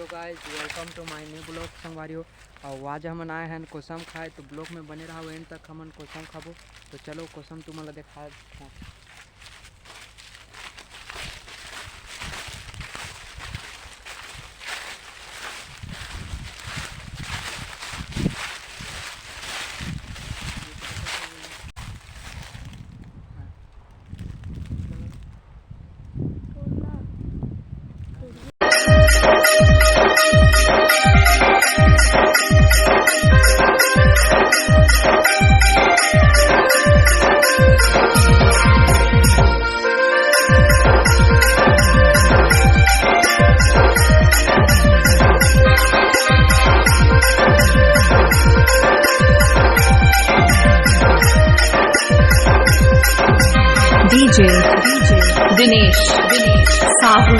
So guys welcome to my new blog संगवारियों। और आज हम आए हैं कोसम खाए, तो ब्लॉग में बने रहो एंड तक। हम कोसम खाबो तो चलो कोसम तुम्हारा देखा। DJ Dinesh Sahu